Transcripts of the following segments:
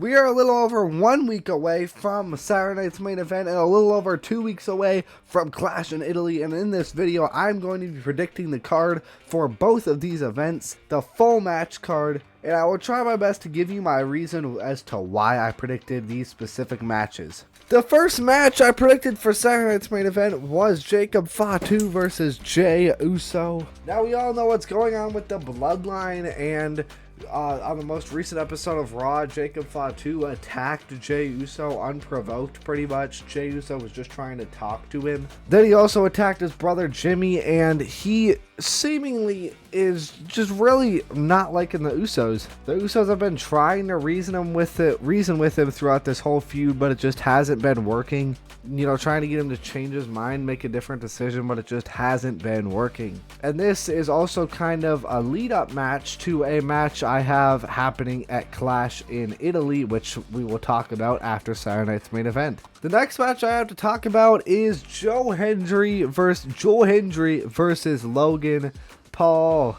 We are a little over 1 week away from Saturday night's main event and a little over 2 weeks away from Clash in Italy, and in this video I'm going to be predicting the card for both of these events, the full match card, and I will try my best to give you my reason as to why I predicted these specific matches. The first match I predicted for Saturday night's main event was Jacob Fatu versus Jey Uso. Now we all know what's going on with the bloodline, and on the most recent episode of Raw, Jacob Fatu attacked Jey Uso unprovoked pretty much. Jey Uso was just trying to talk to him. Then he also attacked his brother Jimmy, and he seemingly is just really not liking the Usos. The Usos have been trying to reason with him throughout this whole feud, but it just hasn't been working. You know, trying to get him to change his mind, make a different decision, but it just hasn't been working. And this is also kind of a lead-up match to a match I have happening at Clash in Italy, which we will talk about after Saturday night's main event. The next match I have to talk about is Joe Hendry versus Logan Paul.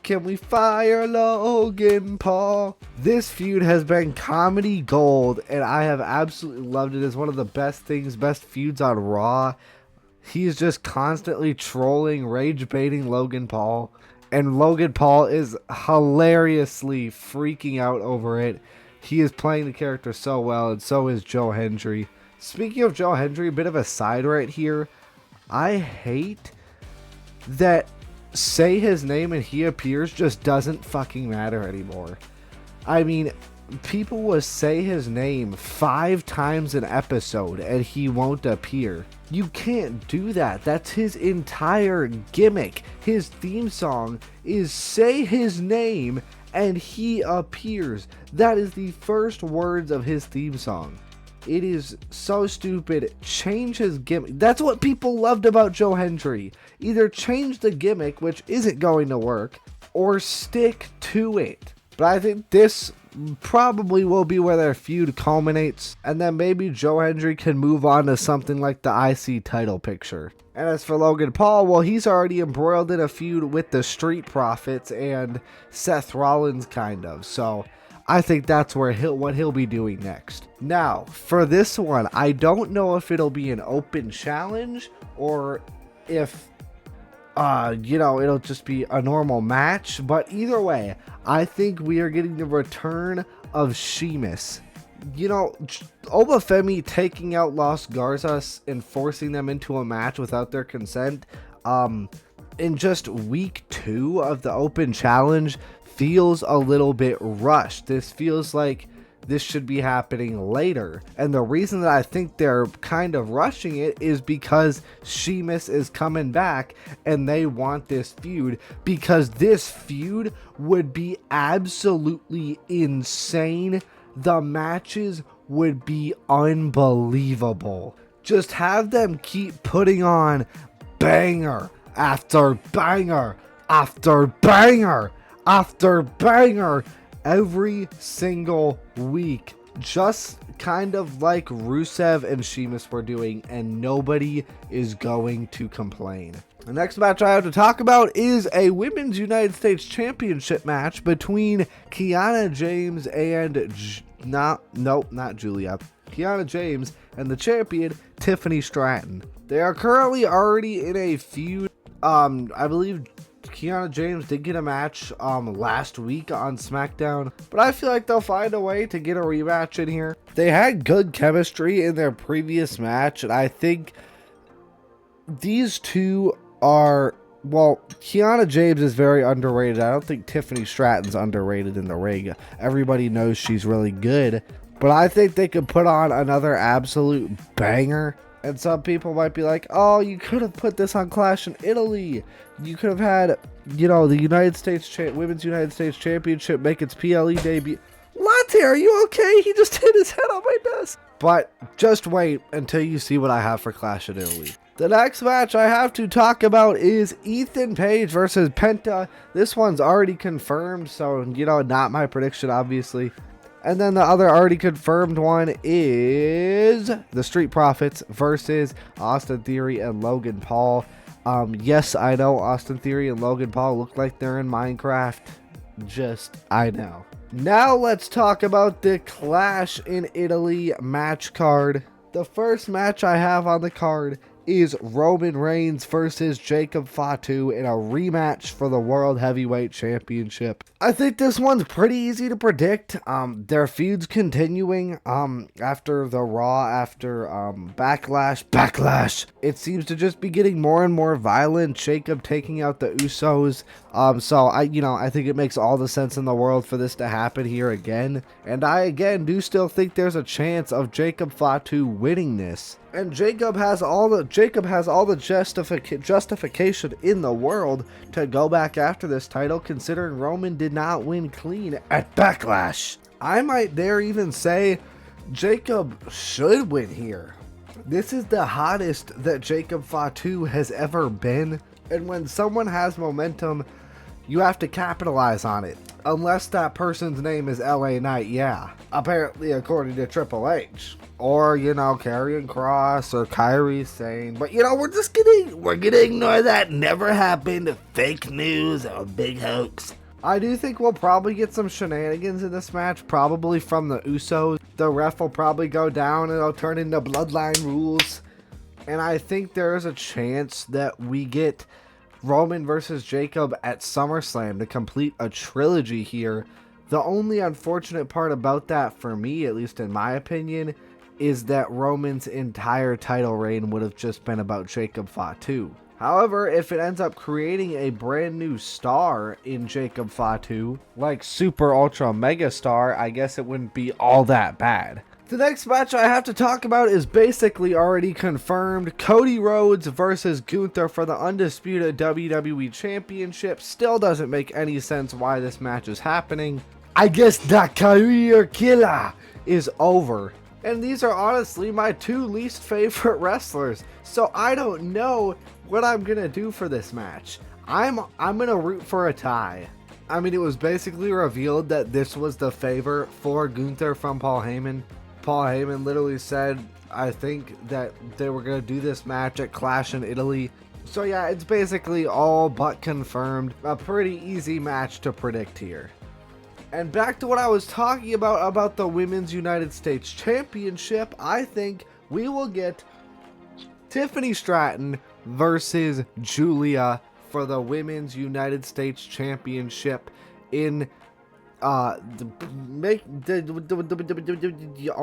Can we fire Logan Paul? This feud has been comedy gold, and I have absolutely loved it. It's one of the best feuds on Raw. He's just constantly trolling, rage baiting Logan Paul, and Logan Paul is hilariously freaking out over it. He is playing the character so well, and so is Joe Hendry. Speaking of Joe Hendry, a bit of a side right here. I hate that say his name and he appears just doesn't fucking matter anymore. I mean, people will say his name 5 times an episode and he won't appear. You can't do that. That's his entire gimmick. His theme song is say his name and he appears. That is the first words of his theme song. It is so stupid. Change his gimmick. That's what people loved about Joe Hendry. Either change the gimmick, which isn't going to work, or stick to it. But I think this probably will be where their feud culminates, and then maybe Joe Hendry can move on to something like the IC title picture. And as for Logan Paul, well, he's already embroiled in a feud with the Street Profits and Seth Rollins, kind of. So I think that's where what he'll be doing next. Now, for this one, I don't know if it'll be an open challenge or if, it'll just be a normal match. But either way, I think we are getting the return of Sheamus. You know, Obafemi taking out Los Garzas and forcing them into a match without their consent, in just week 2 of the open challenge feels a little bit rushed. This feels like this should be happening later. And the reason that I think they're kind of rushing it is because Sheamus is coming back and they want this feud, because this feud would be absolutely insane. The matches would be unbelievable. Just have them keep putting on banger after banger after banger after banger every single week, just kind of like Rusev and Sheamus were doing, and nobody is going to complain. The next match I have to talk about is a Women's United States Championship match between Kiana James and not Julia. Kiana James and the champion Tiffany Stratton. They are currently already in a feud. I believe Kiana James did get a match last week on SmackDown, but I feel like they'll find a way to get a rematch in here. They had good chemistry in their previous match, and I think these two are, well, Kiana James is very underrated. I don't think Tiffany Stratton's underrated in the ring. Everybody knows she's really good, but I think they could put on another absolute banger. And some people might be like, oh, you could have put this on Clash in Italy. You could have had, the United States Women's United States Championship make its PLE debut. Latte, are you okay? He just hit his head on my desk. But just wait until you see what I have for Clash in Italy. The next match I have to talk about is Ethan Page versus Penta. This one's already confirmed, so, not my prediction, obviously. And then the other already confirmed one is the Street Profits versus Austin Theory and Logan Paul. Yes, I know Austin Theory and Logan Paul look like they're in Minecraft. I know. Now let's talk about the Clash in Italy match card. The first match I have on the card is Roman Reigns versus Jacob Fatu in a rematch for the World Heavyweight Championship. I think this one's pretty easy to predict. Their feud's continuing after the Raw, after Backlash. It seems to just be getting more and more violent. Jacob taking out the Usos. So I think it makes all the sense in the world for this to happen here again. And I again do still think there's a chance of Jacob Fatu winning this. And Jacob has all the justification in the world to go back after this title, considering Roman did not win clean at Backlash. I might dare even say Jacob should win here. This is the hottest that Jacob Fatu has ever been, and when someone has momentum, you have to capitalize on it. Unless that person's name is LA Knight, yeah. Apparently, according to Triple H. Or, Karrion Kross or Kyrie Sane. But, we're gonna ignore that. Never happened. Fake news. A big hoax. I do think we'll probably get some shenanigans in this match. Probably from the Usos. The ref will probably go down and it'll turn into bloodline rules. And I think there is a chance that we get Roman versus Jacob at SummerSlam to complete a trilogy here. The only unfortunate part about that, for me, at least in my opinion, is that Roman's entire title reign would have just been about Jacob Fatu. However, if it ends up creating a brand new star in Jacob Fatu, like Super Ultra Mega Star, I guess it wouldn't be all that bad. The next match I have to talk about is basically already confirmed. Cody Rhodes versus Gunther for the undisputed WWE Championship. Still doesn't make any sense why this match is happening. I guess the career killer is over. And these are honestly my two least favorite wrestlers. So I don't know what I'm going to do for this match. I'm going to root for a tie. I mean, it was basically revealed that this was the favor for Gunther from Paul Heyman. Paul Heyman literally said, I think, that they were going to do this match at Clash in Italy. So yeah, it's basically all but confirmed. A pretty easy match to predict here. And back to what I was talking about the Women's United States Championship, I think we will get Tiffany Stratton versus Julia for the Women's United States Championship in oh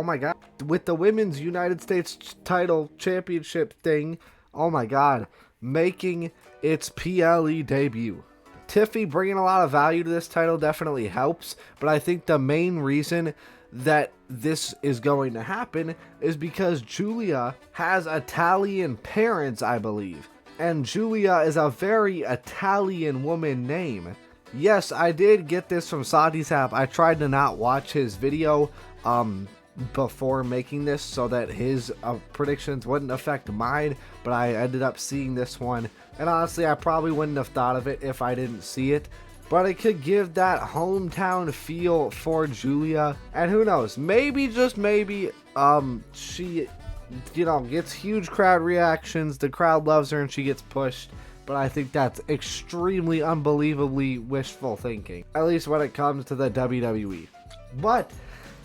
my god, with the Women's United States title championship thing, oh my god, making its PLE debut. Tiffy bringing a lot of value to this title definitely helps, but I think the main reason that this is going to happen is because Julia has Italian parents, I believe, and Julia is a very Italian woman name. Yes, I did get this from Sadi's app. I tried to not watch his video before making this so that his predictions wouldn't affect mine, but I ended up seeing this one, and honestly I probably wouldn't have thought of it if I didn't see it, but it could give that hometown feel for Julia, and who knows, maybe, just maybe, she, gets huge crowd reactions, the crowd loves her and she gets pushed. But I think that's extremely unbelievably wishful thinking, at least when it comes to the WWE. But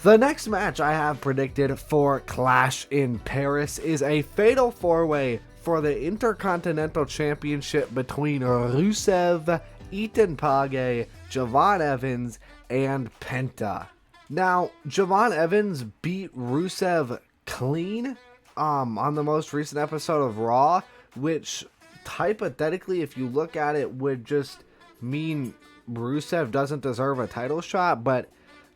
the next match I have predicted for Clash in Paris is a fatal four-way for the Intercontinental Championship between Rusev, Ethan Page, Javon Evans, and Penta. Now, Javon Evans beat Rusev clean on the most recent episode of Raw, which hypothetically, if you look at it, would just mean Rusev doesn't deserve a title shot, but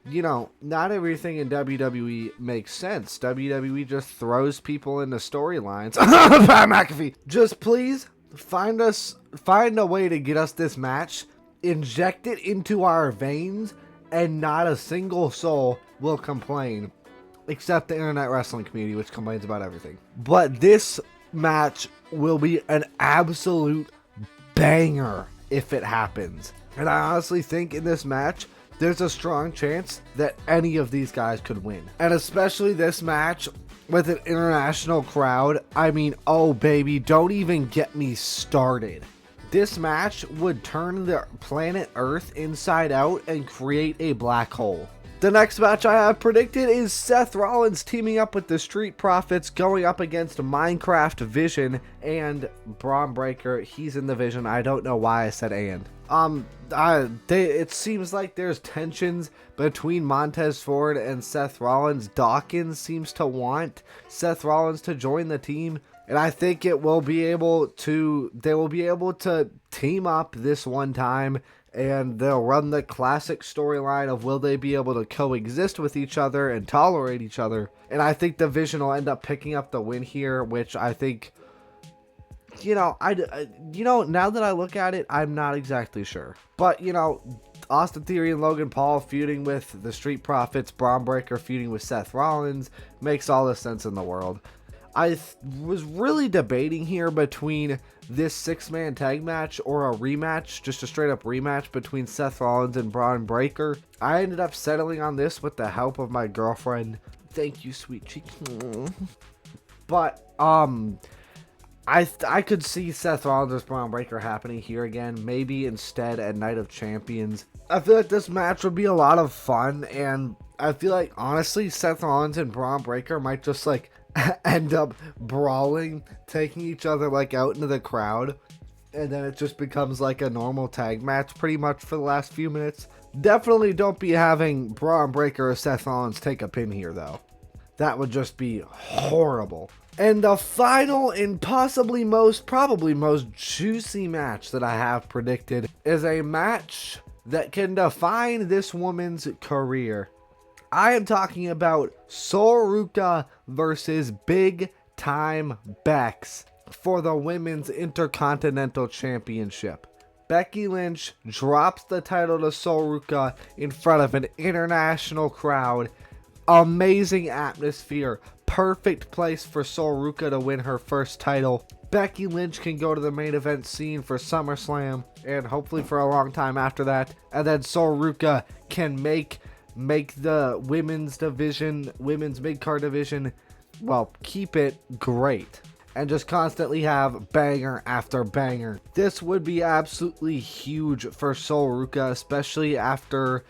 not everything in WWE makes sense. WWE just throws people into storylines. Pat McAfee, just please find a way to get us this match, inject it into our veins, and not a single soul will complain, except the internet wrestling community, which complains about everything. But this match will be an absolute banger if it happens. And I honestly think in this match, there's a strong chance that any of these guys could win. And especially this match with an international crowd. I mean, oh baby, don't even get me started. This match would turn the planet Earth inside out and create a black hole. The next match I have predicted is Seth Rollins teaming up with the Street Profits, going up against Minecraft Vision and Braun Breaker. He's in the Vision. I don't know why I said and. It seems like there's tensions between Montez Ford and Seth Rollins. Dawkins seems to want Seth Rollins to join the team, and I think they will be able to team up this one time, and they'll run the classic storyline of will they be able to coexist with each other and tolerate each other. And I think the Vision will end up picking up the win here, which I think, now that I look at it, I'm not exactly sure. But, Austin Theory and Logan Paul feuding with the Street Profits, Braun Breaker feuding with Seth Rollins, makes all the sense in the world. I was really debating here between this 6-man tag match or a rematch, just a straight up rematch between Seth Rollins and Braun Breaker. I ended up settling on this with the help of my girlfriend. Thank you, sweet cheek. But, I could see Seth Rollins versus Braun Breaker happening here again, maybe instead at Night of Champions. I feel like this match would be a lot of fun, and I feel like, honestly, Seth Rollins and Braun Breaker might just, end up brawling, taking each other, out into the crowd, and then it just becomes, a normal tag match pretty much for the last few minutes. Definitely don't be having Braun Breaker or Seth Rollins take a pin here, though. That would just be horrible. And the final and probably most juicy match that I have predicted is a match that can define this woman's career. I am talking about Soruka versus Big Time Bex for the Women's Intercontinental Championship. Becky Lynch drops the title to Soruka in front of an international crowd. Amazing atmosphere. Perfect place for Soruka to win her first title. Becky Lynch can go to the main event scene for SummerSlam and hopefully for a long time after that. And then Soruka can make the women's division, women's mid-card division, keep it great. And just constantly have banger after banger. This would be absolutely huge for Soruka, especially after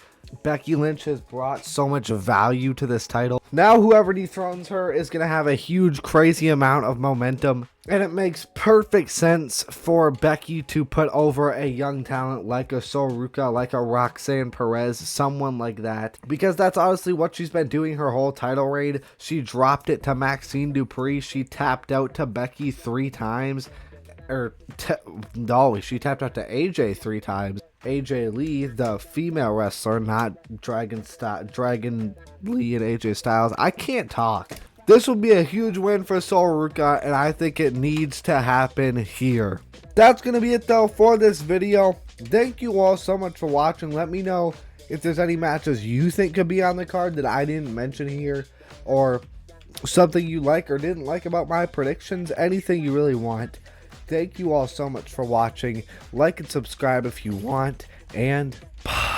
Becky Lynch has brought so much value to this title. Now whoever dethrones her is going to have a huge, crazy amount of momentum. And it makes perfect sense for Becky to put over a young talent like a Soruka, like a Roxanne Perez, someone like that. Because that's honestly what she's been doing her whole title reign. She dropped it to Maxine Dupree. She tapped out to Becky 3 times. She tapped out to AJ 3 times. AJ Lee, the female wrestler, not Dragon Lee and AJ Styles. I can't talk. This will be a huge win for Soruka, and I think it needs to happen here. That's going to be it, though, for this video. Thank you all so much for watching. Let me know if there's any matches you think could be on the card that I didn't mention here, or something you like or didn't like about my predictions. Anything you really want. Thank you all so much for watching. Like and subscribe if you want, and bye.